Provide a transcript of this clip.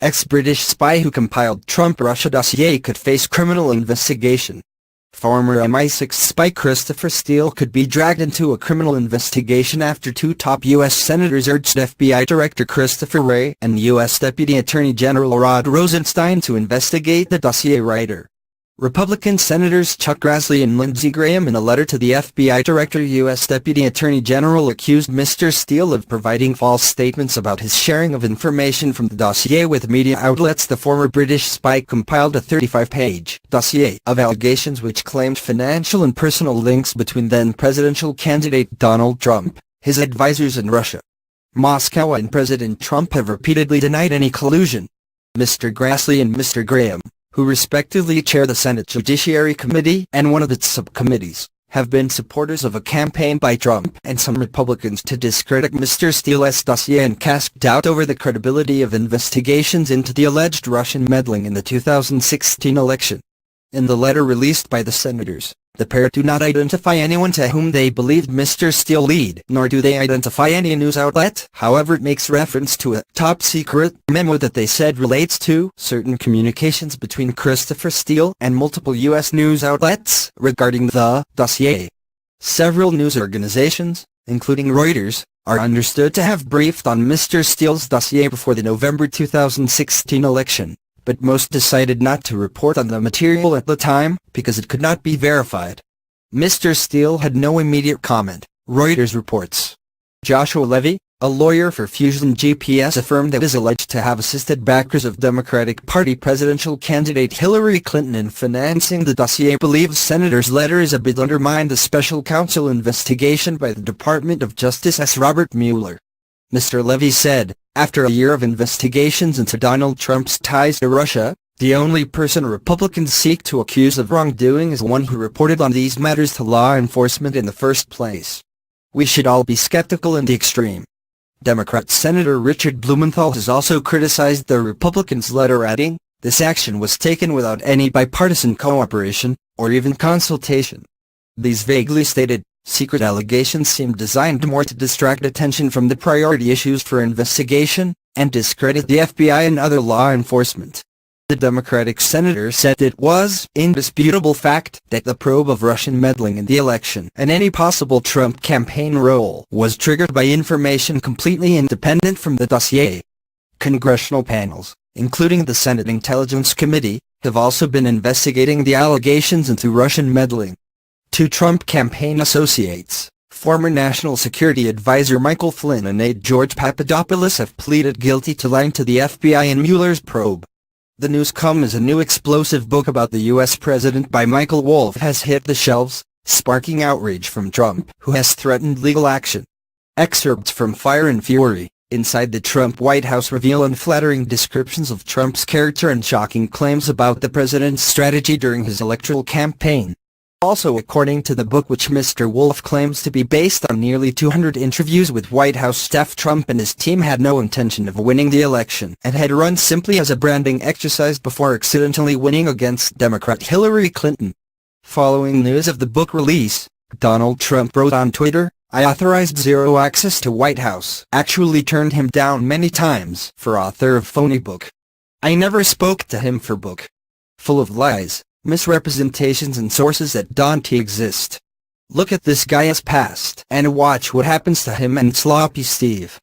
ex-British spy who compiled Trump-Russia dossier, could face criminal investigation. Former MI6 spy Christopher Steele could be dragged into a criminal investigation after two top U.S. senators urged FBI Director Christopher Wray and U.S. Deputy Attorney General Rod Rosenstein to investigate the dossier writer. Republican Senators Chuck Grassley and Lindsey Graham, in a letter to the FBI Director, U.S. Deputy Attorney General, accused Mr. Steele of providing false statements about his sharing of information from the dossier with media outlets. The former British spy compiled a 35-page dossier of allegations which claimed financial and personal links between then-presidential candidate Donald Trump, his advisors, and Russia. Moscow and President Trump have repeatedly denied any collusion. Mr. Grassley and Mr. Graham, who respectively chair the Senate Judiciary Committee and one of its subcommittees, have been supporters of a campaign by Trump and some Republicans to discredit Mr. Steele's dossier and cast doubt over the credibility of investigations into the alleged Russian meddling in the 2016 election. In the letter released by the senators, the pair do not identify anyone to whom they believed Mr. Steele led, nor do they identify any news outlet. However, it makes reference to a top-secret memo that they said relates to certain communications between Christopher Steele and multiple U.S. news outlets regarding the dossier. Several news organizations, including Reuters, are understood to have briefed on Mr. Steele's dossier before the November 2016 election, but most decided not to report on the material at the time because it could not be verified. Mr. Steele had no immediate comment, Reuters reports. Joshua Levy, a lawyer for Fusion GPS, affirmed that is alleged to have assisted backers of Democratic Party presidential candidate Hillary Clinton in financing the dossier. Believes Senator's letter is a bid to undermine the special counsel investigation by the Department of Justice S. Robert Mueller. Mr. Levy said, after a year of investigations into Donald Trump's ties to Russia, the only person Republicans seek to accuse of wrongdoing is one who reported on these matters to law enforcement in the first place. We should all be skeptical in the extreme. Democrat Senator Richard Blumenthal has also criticized the Republicans' letter, adding, "This action was taken without any bipartisan cooperation, or even consultation." These vaguely stated, secret allegations seem designed more to distract attention from the priority issues for investigation, and discredit the FBI and other law enforcement. The Democratic senator said it was indisputable fact that the probe of Russian meddling in the election and any possible Trump campaign role was triggered by information completely independent from the dossier. Congressional panels, including the Senate Intelligence Committee, have also been investigating the allegations into Russian meddling. Two Trump campaign associates, former National Security Advisor Michael Flynn and aide George Papadopoulos, have pleaded guilty to lying to the FBI in Mueller's probe. The news comes as a new explosive book about the U.S. president by Michael Wolff has hit the shelves, sparking outrage from Trump, who has threatened legal action. Excerpts from Fire and Fury, Inside the Trump White House, reveal unflattering descriptions of Trump's character and shocking claims about the president's strategy during his electoral campaign. Also, according to the book, which Mr. Wolff claims to be based on nearly 200 interviews with White House staff, Trump and his team had no intention of winning the election and had run simply as a branding exercise before accidentally winning against Democrat Hillary Clinton. Following news of the book release, Donald Trump wrote on Twitter, "I authorized zero access to White House. Actually turned him down many times for author of phony book. I never spoke to him for book. Full of lies, misrepresentations and sources that don't exist. Look at this guy's past and watch what happens to him and Sloppy Steve."